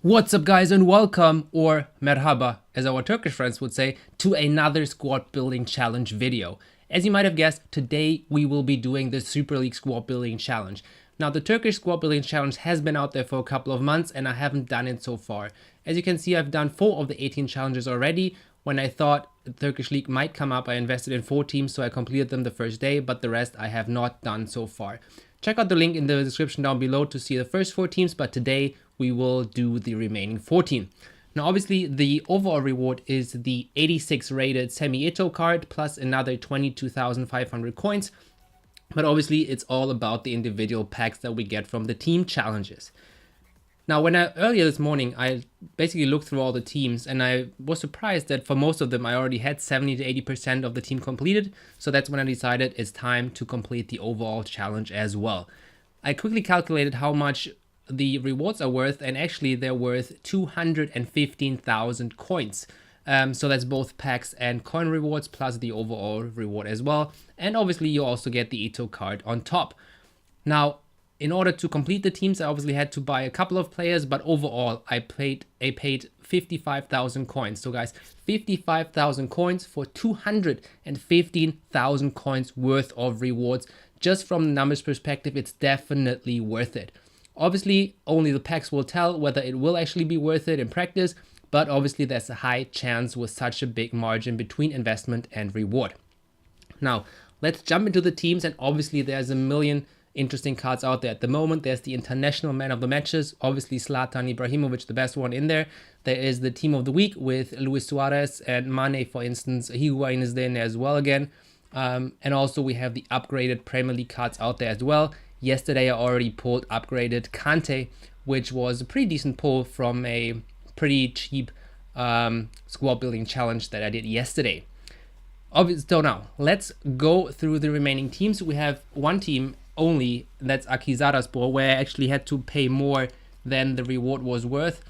What's up guys and welcome, or merhaba as our Turkish friends would say, to another squad building challenge video. As you might have guessed, today we will be doing the Super League squad building challenge. Now the Turkish squad building challenge has been out there for a couple of months and I haven't done it so far. As you can see, I've done 4 of the 18 challenges already. When I thought the Turkish League might come up, I invested in 4 teams, so I completed them the first day, but the rest I have not done so far. Check out the link in the description down below to see the first 4 teams, but today we will do the remaining 14. Now obviously the overall reward is the 86 rated Eto'O card plus another 22,500 coins, but obviously it's all about the individual packs that we get from the team challenges. Now earlier this morning I basically looked through all the teams and I was surprised that for most of them I already had 70 to 80% of the team completed, so that's when I decided it's time to complete the overall challenge as well. I quickly calculated how much the rewards are worth, and actually they're worth 215,000 coins. So that's both packs and coin rewards plus the overall reward as well, and obviously you also get the Eto'O card on top. Now in order to complete the teams I obviously had to buy a couple of players, but overall I paid 55,000 coins. So guys, 55,000 coins for 215,000 coins worth of rewards. Just from the numbers perspective, it's definitely worth it. Obviously, only the packs will tell whether it will actually be worth it in practice, but obviously there's a high chance with such a big margin between investment and reward. Now, let's jump into the teams, and obviously there's a million interesting cards out there at the moment. There's the international man of the matches, obviously Zlatan Ibrahimovic, the best one in there. There is the team of the week with Luis Suarez and Mane, for instance. Higuain is there as well again. And also we have the upgraded Premier League cards out there as well. Yesterday I already pulled upgraded Kante, which was a pretty decent pull from a pretty cheap squad building challenge that I did yesterday. So now let's go through the remaining teams. We have one team only, that's Akhisarspor, where I actually had to pay more than the reward was worth.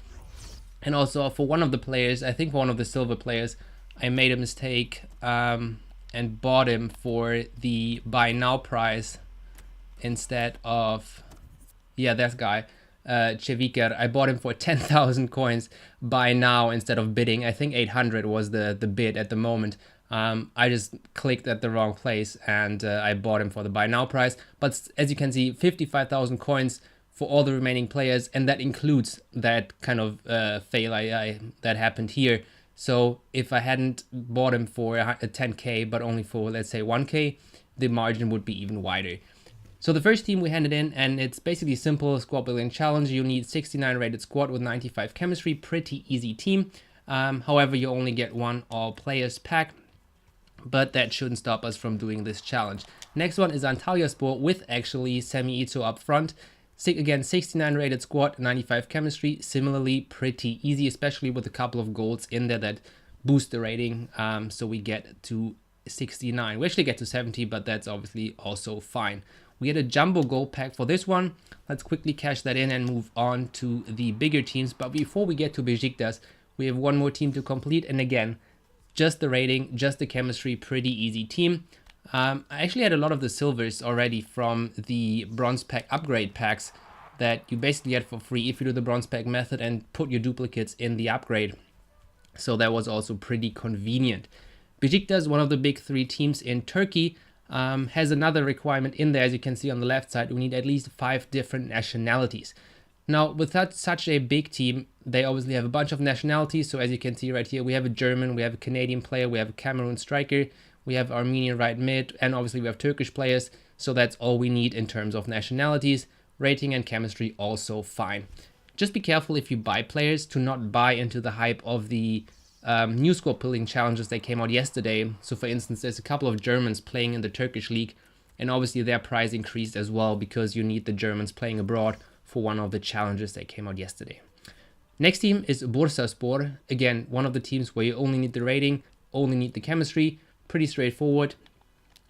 And also for one of the players, I think for one of the silver players, I made a mistake and bought him for the buy now price instead of, yeah, that guy, Cheviker. I bought him for 10,000 coins buy now instead of bidding. I think 800 was the bid at the moment. I just clicked at the wrong place and I bought him for the buy now price. But as you can see, 55,000 coins for all the remaining players, and that includes that kind of fail that happened here. So if I hadn't bought him for a 10k but only for, let's say, 1k, the margin would be even wider. So the first team we handed in, and it's basically simple squad building challenge. You need 69 rated squad with 95 chemistry, pretty easy team. However, you only get one all players pack, but that shouldn't stop us from doing this challenge. Next one is Antalyaspor with actually Eto'O up front. Again, 69 rated squad, 95 chemistry, similarly pretty easy, especially with a couple of golds in there that boost the rating. So we get to 69. We actually get to 70, but that's obviously also fine. We get a jumbo gold pack for this one. Let's quickly cash that in and move on to the bigger teams. But before we get to Besiktas, we have one more team to complete. And again, just the rating, just the chemistry, pretty easy team. I actually had a lot of the silvers already from the bronze pack upgrade packs that you basically get for free if you do the bronze pack method and put your duplicates in the upgrade. So that was also pretty convenient. Besiktas, one of the big 3 teams in Turkey, has another requirement in there. As you can see on the left side, we need at least 5 different nationalities. Now with such a big team, they obviously have a bunch of nationalities. So as you can see right here, we have a German, we have a Canadian player, we have a Cameroon striker, we have Armenian right mid, and obviously we have Turkish players. So that's all we need in terms of nationalities. Rating and chemistry also fine. Just be careful if you buy players to not buy into the hype of the new squad building challenges that came out yesterday. So for instance, there's a couple of Germans playing in the Turkish League, and obviously their price increased as well because you need the Germans playing abroad for one of the challenges that came out yesterday. Next team is Bursaspor. Again, one of the teams where you only need the rating, only need the chemistry. Pretty straightforward,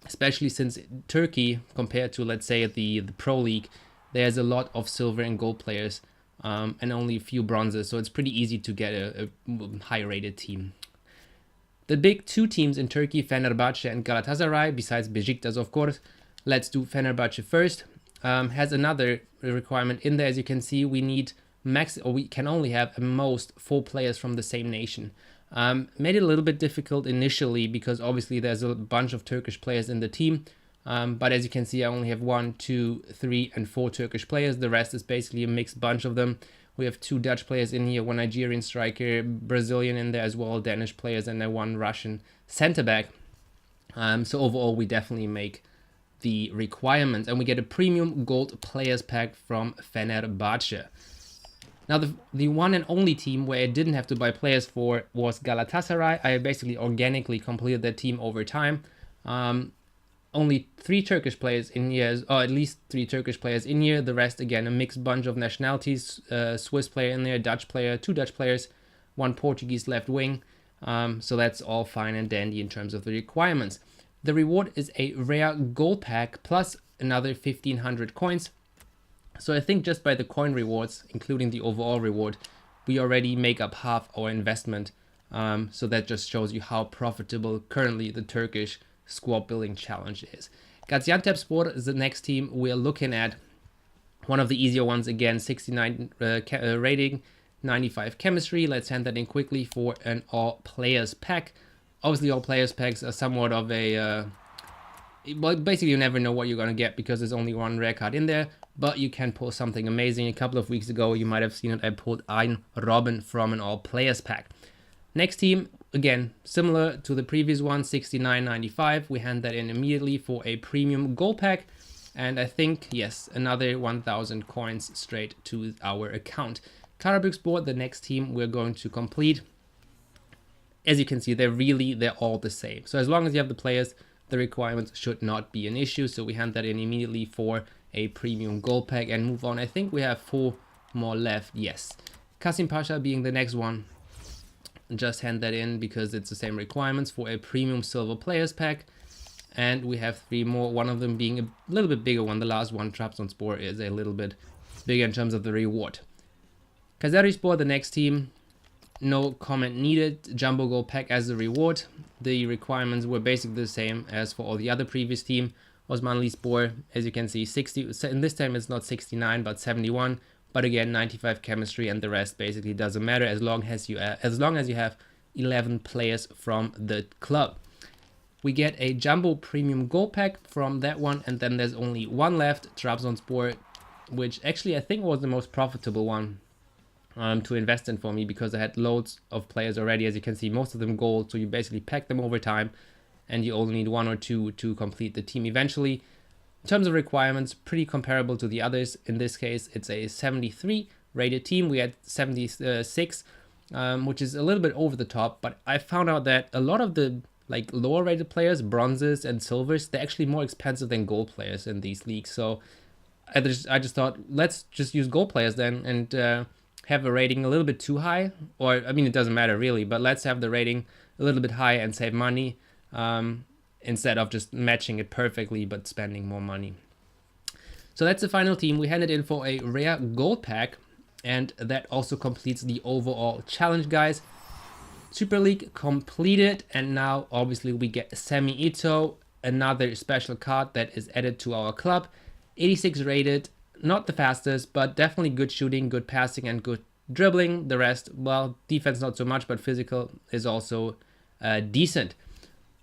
especially since Turkey, compared to, let's say, the Pro League, there's a lot of silver and gold players and only a few bronzes, so it's pretty easy to get a high rated team. The big 2 teams in Turkey, Fenerbahce and Galatasaray, besides Besiktas of course. Let's do Fenerbahce first. Has another requirement in there. As you can see, we need we can only have at most 4 players from the same nation. Made it a little bit difficult initially because obviously there's a bunch of Turkish players in the team. But as you can see, I only have 1, 2, 3, and 4 Turkish players. The rest is basically a mixed bunch of them. We have 2 Dutch players in here, 1 Nigerian striker, Brazilian in there as well, Danish players, and then 1 Russian center back. So overall, we definitely make the requirements, and we get a premium gold players pack from Fenerbahce. Now, the one and only team where I didn't have to buy players for was Galatasaray. I basically organically completed that team over time. Only 3 Turkish players in here, or at least 3 Turkish players in here. The rest, again, a mixed bunch of nationalities. Swiss player in there, Dutch player, 2 Dutch players, 1 Portuguese left wing. So that's all fine and dandy in terms of the requirements. The reward is a rare gold pack plus another 1500 coins. So I think just by the coin rewards, including the overall reward, we already make up half our investment. So that just shows you how profitable currently the Turkish Squad Building Challenge is. Gaziantepspor is the next team we're looking at. One of the easier ones, again, 69 rating, 95 chemistry. Let's hand that in quickly for an all players pack. Obviously, all players packs are somewhat of a... well, basically, you never know what you're going to get because there's only 1 rare card in there. But you can pull something amazing. A couple of weeks ago, you might have seen it. I pulled Ein Robben from an all players pack. Next team, again, similar to the previous one, 69.95. We hand that in immediately for a premium gold pack. And I think, yes, another 1,000 coins straight to our account. Karabükspor, the next team we're going to complete. As you can see, they're all the same. So as long as you have the players, the requirements should not be an issue. So we hand that in immediately for a premium gold pack and move on. I think we have 4 more left. Yes. Kasim Pasha being the next one. Just hand that in because it's the same requirements for a premium silver players pack. And we have 3 more, one of them being a little bit bigger one. The last one, Trabzonspor, is a little bit bigger in terms of the reward. Kayserispor, the next team, no comment needed. Jumbo gold pack as the reward. The requirements were basically the same as for all the other previous team. Osmanlispor, as you can see, 60, and this time it's not 69 but 71. But again, 95 chemistry, and the rest basically doesn't matter as long as you have 11 players from the club. We get a Jumbo Premium Gold Pack from that one, and then there's only 1 left, Trabzonspor, which actually I think was the most profitable one to invest in for me because I had loads of players already. As you can see, most of them gold, so you basically pack them over time, and you only need 1 or 2 to complete the team eventually. In terms of requirements, pretty comparable to the others. In this case, it's a 73 rated team. We had 76, which is a little bit over the top, but I found out that a lot of the lower rated players, bronzes and silvers, they're actually more expensive than gold players in these leagues. So I just thought, let's just use gold players then and have a rating a little bit too high. Or, I mean, it doesn't matter really, but let's have the rating a little bit high and save money. Instead of just matching it perfectly but spending more money. So that's the final team. We handed in for a rare gold pack, and that also completes the overall challenge, guys. Super League completed, and now obviously we get Semi Eto'O, another special card that is added to our club. 86 rated, not the fastest, but definitely good shooting, good passing, and good dribbling. The rest, well, defense not so much, but physical is also decent.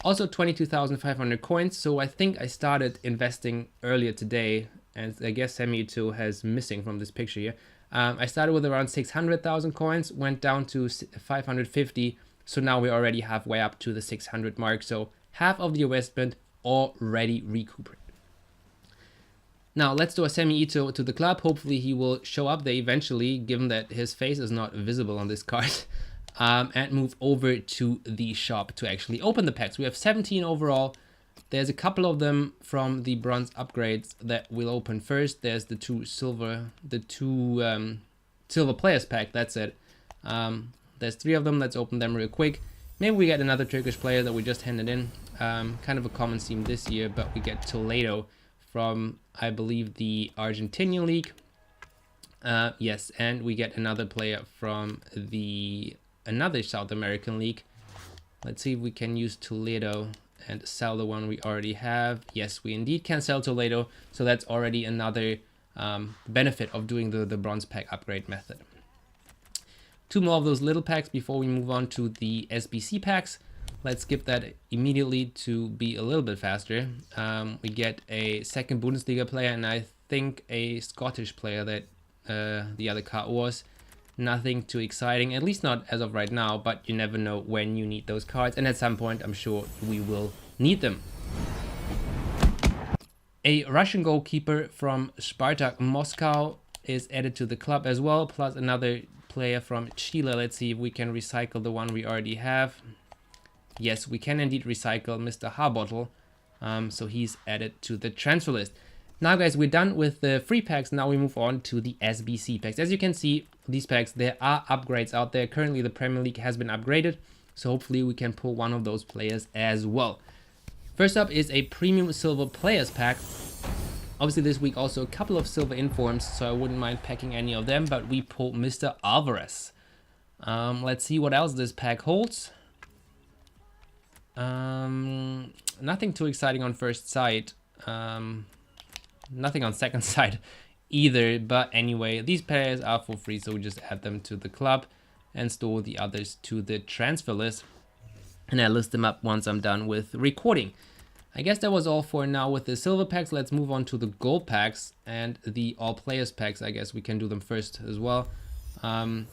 Also 22,500 coins, so I think I started investing earlier today, and I guess Semi Eto'O has missing from this picture here. I started with around 600,000 coins, went down to 550, so now we're already halfway up to the 600 mark, so half of the investment already recuperated. Now let's do a Semi Eto'O to the club. Hopefully he will show up there eventually, given that his face is not visible on this card. And move over to the shop to actually open the packs. We have 17 overall. There's a couple of them from the bronze upgrades that we'll open first. There's the two silver players pack. That's it. There's 3 of them. Let's open them real quick. Maybe we get another Turkish player that we just handed in. Kind of a common theme this year, but we get Toledo from, I believe, the Argentinian league. Yes, and we get another player from another South American league. Let's see if we can use Toledo and sell the one we already have. Yes, we indeed can sell Toledo. So that's already another benefit of doing the bronze pack upgrade method. Two more of those little packs before we move on to the SBC packs. Let's skip that immediately to be a little bit faster. We get a second Bundesliga player and I think a Scottish player that the other card was. Nothing too exciting, at least not as of right now, but you never know when you need those cards, and at some point I'm sure we will need them. A Russian goalkeeper from Spartak Moscow is added to the club as well, plus another player from Chile. Let's see if we can recycle the one we already have. Yes, we can indeed recycle Mr. Harbottle, so he's added to the transfer list. Now guys, we're done with the free packs. Now we move on to the SBC packs. As you can see, these packs, there are upgrades out there. Currently the Premier League has been upgraded, so hopefully we can pull one of those players as well. First up is a premium silver players pack. Obviously this week also a couple of silver informs, so I wouldn't mind packing any of them, but we pull Mr. Alvarez. Let's see what else this pack holds. Nothing too exciting on first sight. Nothing on second sight either, but anyway, these players are for free, so we just add them to the club and store the others to the transfer list, and I list them up once I'm done with recording. I guess that was all for now with the silver packs. Let's move on to the gold packs and the all players packs. I guess we can do them first as well. At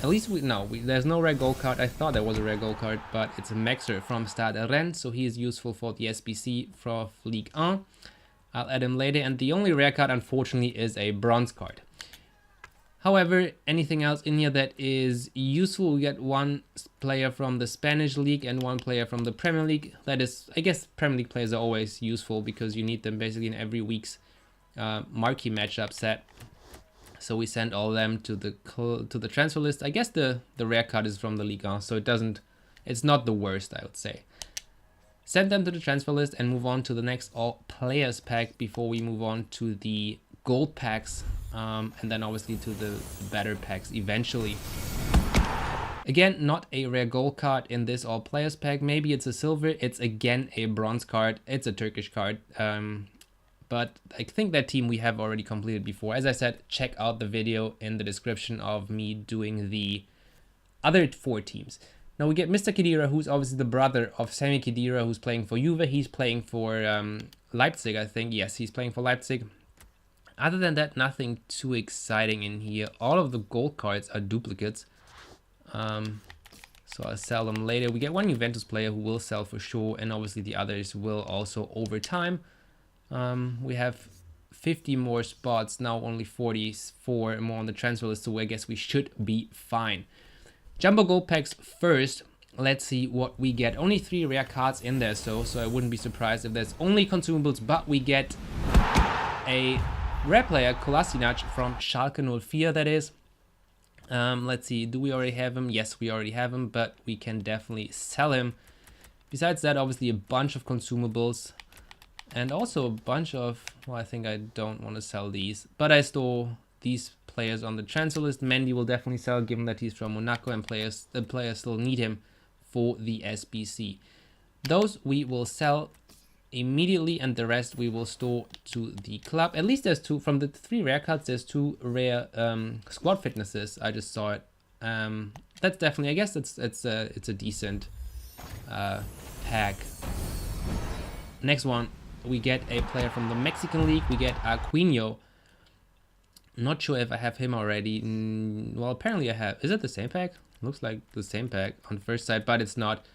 least there's no rare gold card. I thought there was a rare gold card, but it's a Maxer from Stade Rennes, so he is useful for the SBC for Ligue 1. I'll add him later, and the only rare card unfortunately is a bronze card. However, anything else in here that is useful, we get one player from the Spanish League and one player from the Premier League. That is, I guess Premier League players are always useful because you need them basically in every week's marquee matchup set. So we send all of them to the transfer list. I guess the rare card is from the Ligue 1, so it's not the worst, I would say. Send them to the transfer list and move on to the next all players pack before we move on to the gold packs, and then obviously to the better packs eventually. Again, not a rare gold card in this all players pack. Maybe it's a silver. It's again a bronze card. It's a Turkish card. But I think that team we have already completed before. As I said, check out the video in the description of me doing the other 4 teams. Now we get Mr. Khedira, who's obviously the brother of Sami Khedira, who's playing for Juve. He's playing for Leipzig, I think. Yes, he's playing for Leipzig. Other than that, nothing too exciting in here. All of the gold cards are duplicates. So I'll sell them later. We get one Juventus player who will sell for sure, and obviously the others will also over time. We have 50 more spots, now only 44 more on the transfer list, so I guess we should be fine. Jumbo gold packs first. Let's see what we get. Only 3 rare cards in there, so I wouldn't be surprised if there's only consumables, but we get a rare player, Kolasinac from Schalke 04, that is. Let's see, do we already have him? Yes, we already have him, but we can definitely sell him. Besides that, obviously a bunch of consumables. And also a bunch of, well, I think I don't want to sell these, but I store these players on the transfer list. Mendy will definitely sell, given that he's from Monaco and the players still need him for the SBC. Those we will sell immediately, and the rest we will store to the club. At least there's 2 from the 3 rare cards. There's 2 rare squad fitnesses. I just saw it. That's definitely, I guess it's a decent pack. Next one. We get a player from the Mexican League. We get Aquino. Not sure if I have him already. Well, apparently I have. Is it the same pack? Looks like the same pack on first sight, but it's not.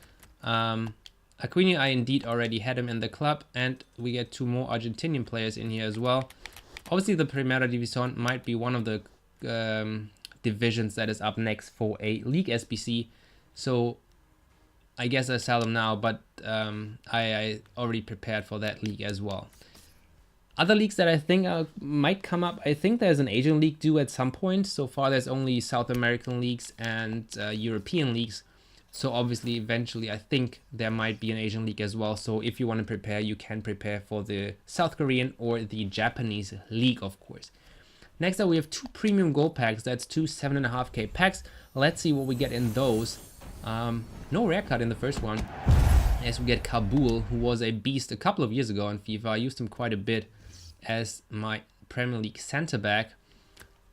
Aquino, I indeed already had him in the club, and we get 2 more Argentinian players in here as well. Obviously, the Primera División might be one of the divisions that is up next for a league SBC. So I guess I sell them now, but I already prepared for that league as well. Other leagues that I think might come up, I think there's an Asian league due at some point. So far there's only South American leagues and European leagues. So obviously eventually I think there might be an Asian league as well. So if you want to prepare, you can prepare for the South Korean or the Japanese league, of course. Next up we have 2 premium gold packs. That's 2 7.5k packs. Let's see what we get in those. No rare card in the first one, as we get Kabul, who was a beast a couple of years ago on FIFA. I used him quite a bit as my Premier League centre back.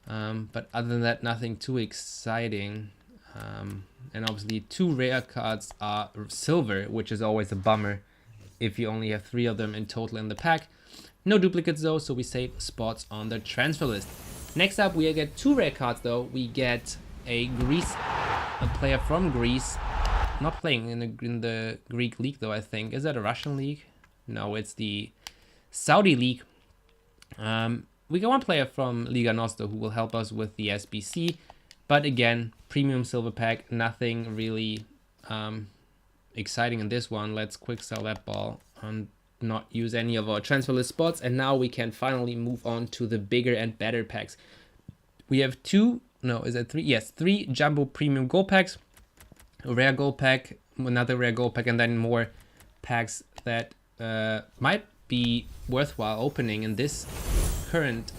But other than that, nothing too exciting. And obviously 2 rare cards are silver, which is always a bummer if you only have 3 of them in total in the pack. No duplicates though, so we save spots on the transfer list. Next up, we get 2 rare cards though. We get a player from Greece, not playing in the Greek league though, I think. Is that a Russian league? No, it's the Saudi league. We got one player from Liga Nostra who will help us with the SBC. But again, premium silver pack, nothing really exciting in this one. Let's quick sell that ball and not use any of our transfer list spots. And now we can finally move on to the bigger and better packs. We have 3? Yes, 3 jumbo premium gold packs, a rare gold pack, another rare gold pack, and then more packs that might be worthwhile opening in this current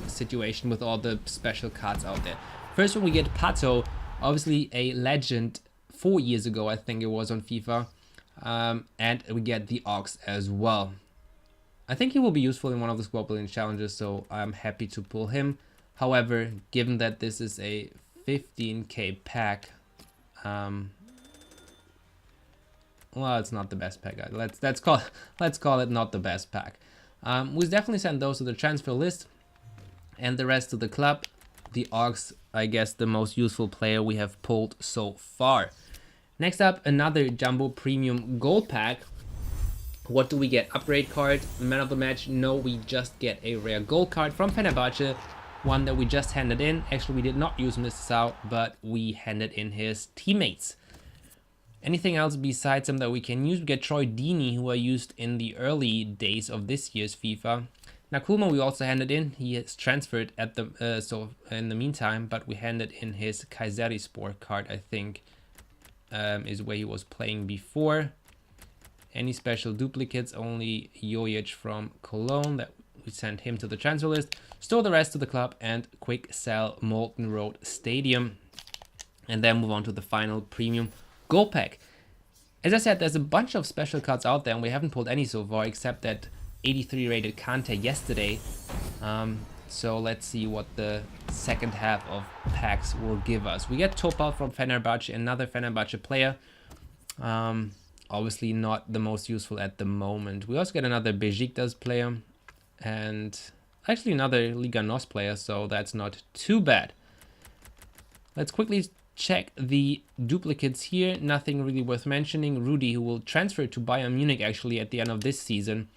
situation with all the special cards out there. First one, we get Pato, obviously a legend 4 years ago, I think it was on FIFA. And we get the Ox as well. I think he will be useful in one of the squad building challenges, so I'm happy to pull him. However, given that this is a 15k pack, well, it's not the best pack. Let's call it not the best pack. We definitely send those to the transfer list, and the rest to the club. The Ox, I guess, the most useful player we have pulled so far. Next up, another jumbo premium gold pack. What do we get? Upgrade card, man of the match. No, we just get a rare gold card from Fenerbahce, one that we just handed in. Actually, we did not use Mr. Sau, but we handed in his teammates. Anything else besides him that we can use? We get Troy Deeney, who I used in the early days of this year's FIFA. Nakulma we also handed in. He is transferred at the in the meantime, but we handed in his Kayserispor card, I think, is where he was playing before. Any special duplicates? Only Jojic from Cologne, that we sent him to the transfer list. Store the rest to the club and quick sell Molten Road Stadium, and then move on to the final premium gold pack. As I said, there's a bunch of special cards out there, and we haven't pulled any so far, except that 83 rated Kante yesterday. So let's see what the second half of packs will give us. We get Topal from Fenerbahce, another Fenerbahce player. Obviously not the most useful at the moment. We also get another Besiktas player and actually another Liga NOS player, so that's not too bad. Let's quickly check the duplicates here. Nothing really worth mentioning. Rudy, who will transfer to Bayern Munich actually at the end of this season.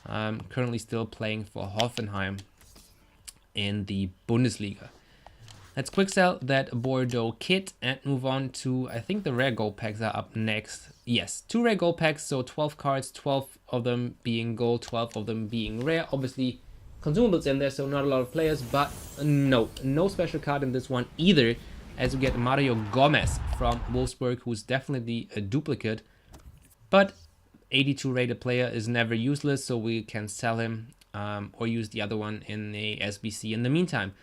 Currently still playing for Hoffenheim in the Bundesliga. Let's quick sell that Bordeaux kit and move on to, I think the rare gold packs are up next. Yes, 2 rare gold packs, so 12 cards, 12 of them being gold, 12 of them being rare. Obviously consumables in there, so not a lot of players, but no special card in this one either, as we get Mario Gomez from Wolfsburg, who's definitely a duplicate, but 82 rated player is never useless, so we can sell him or use the other one in a SBC in the meantime.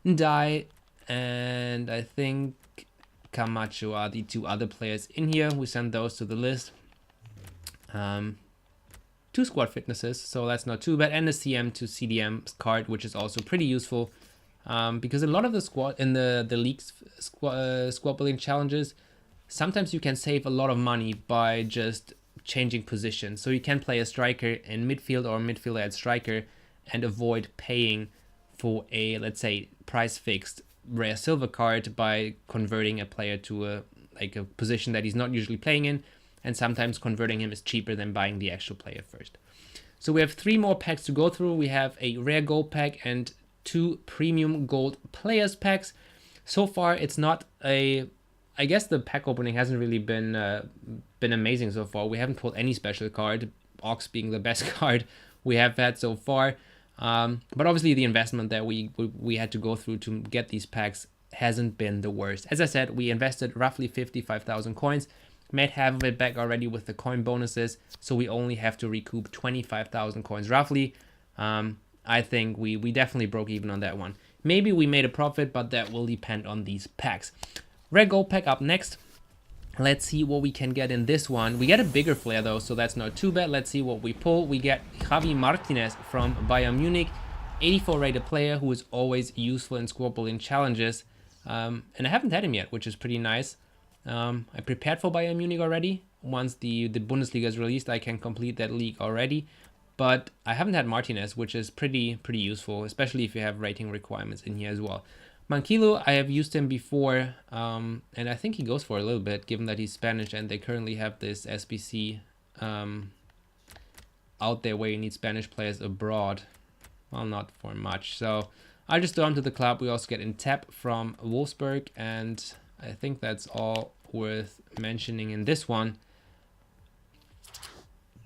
Ndai and I think Camacho are the 2 other players in here. We send those to the list. 2 squad fitnesses, so that's not too bad, and a CM to CDM card, which is also pretty useful because a lot of the squad in the league's squad building challenges, sometimes you can save a lot of money by just changing position. So you can play a striker in midfield or a midfielder at striker and avoid paying for a, let's say, price fixed rare silver card by converting a player to a position that he's not usually playing in, and sometimes converting him is cheaper than buying the actual player first. So we have 3 more packs to go through. We have a rare gold pack and 2 premium gold players packs. So far it's not a, I guess the pack opening hasn't really been amazing so far. We haven't pulled any special card, Ox being the best card we have had so far. But obviously the investment that we had to go through to get these packs hasn't been the worst. As I said, we invested roughly 55,000 coins, made half of it back already with the coin bonuses, so we only have to recoup 25,000 coins roughly. I think we definitely broke even on that one. Maybe we made a profit, but that will depend on these packs. Red gold pack up next. Let's see what we can get in this one. We get a bigger flare though, so that's not too bad. Let's see what we pull. We get Javi Martinez from Bayern Munich. 84 rated player who is always useful in squad building challenges. And I haven't had him yet, which is pretty nice. I prepared for Bayern Munich already. Once the Bundesliga is released, I can complete that league already. But I haven't had Martinez, which is pretty useful, especially if you have rating requirements in here as well. Manquillo, I have used him before, and I think he goes for a little bit, given that he's Spanish and they currently have this SBC out there where you need Spanish players abroad. Well, not for much. So I just throw him to the club. We also get in tap from Wolfsburg, and I think that's all worth mentioning in this one.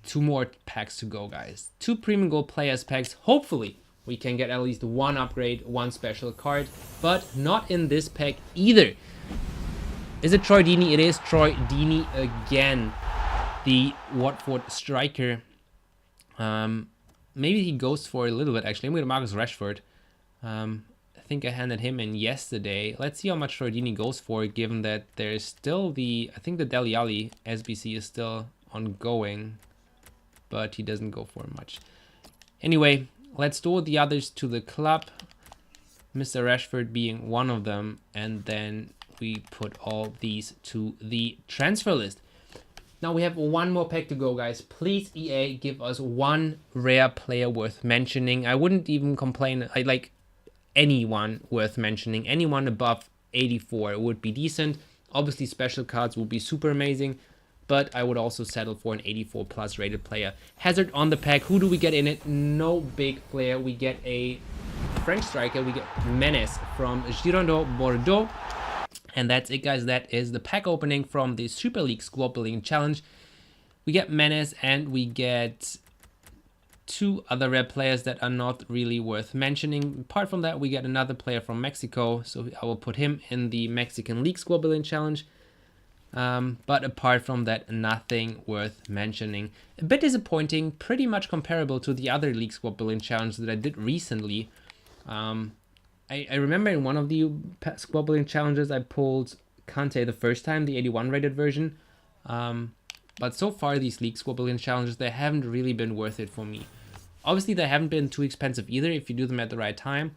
2 more packs to go, guys. 2 premium gold players packs. Hopefully we can get at least 1 upgrade, 1 special card, but not in this pack either. Is it Troy Deeney? It is Troy Deeney again, the Watford striker. Maybe he goes for a little bit, actually. I'm going to Marcus Rashford. I think I handed him in yesterday. Let's see how much Troy Deeney goes for, given that there's still I think the Dele Alli SBC is still ongoing, but he doesn't go for much. Anyway, let's store the others to the club, Mr. Rashford being one of them, and then we put all these to the transfer list. Now we have 1 more pack to go, guys. Please, EA, give us 1 rare player worth mentioning. I wouldn't even complain. I like anyone worth mentioning. Anyone above 84 would be decent. Obviously, special cards would be super amazing, but I would also settle for an 84 plus rated player. Hazard on the pack. Who do we get in it? No big player. We get a French striker. We get Menes from Girondins Bordeaux. And that's it, guys. That is the pack opening from the Super League Squad Building Challenge. We get Menes and we get 2 other rare players that are not really worth mentioning. Apart from that, we get another player from Mexico. So I will put him in the Mexican League Squad Building Challenge. But apart from that, nothing worth mentioning. A bit disappointing, pretty much comparable to the other League Squad Building Challenges that I did recently. I remember in one of the squad building challenges I pulled Kante the first time, the 81 rated version. But so far these league squad building challenges, they haven't really been worth it for me. Obviously they haven't been too expensive either if you do them at the right time.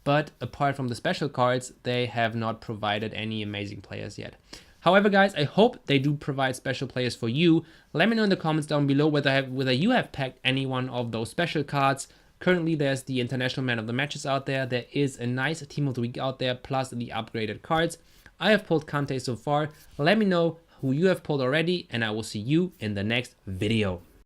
But apart from the special cards, they have not provided any amazing players yet. However, guys, I hope they do provide special players for you. Let me know in the comments down below whether you have packed any one of those special cards. Currently, there's the International Man of the Matches out there. There is a nice Team of the Week out there, plus the upgraded cards. I have pulled Kante so far. Let me know who you have pulled already, and I will see you in the next video.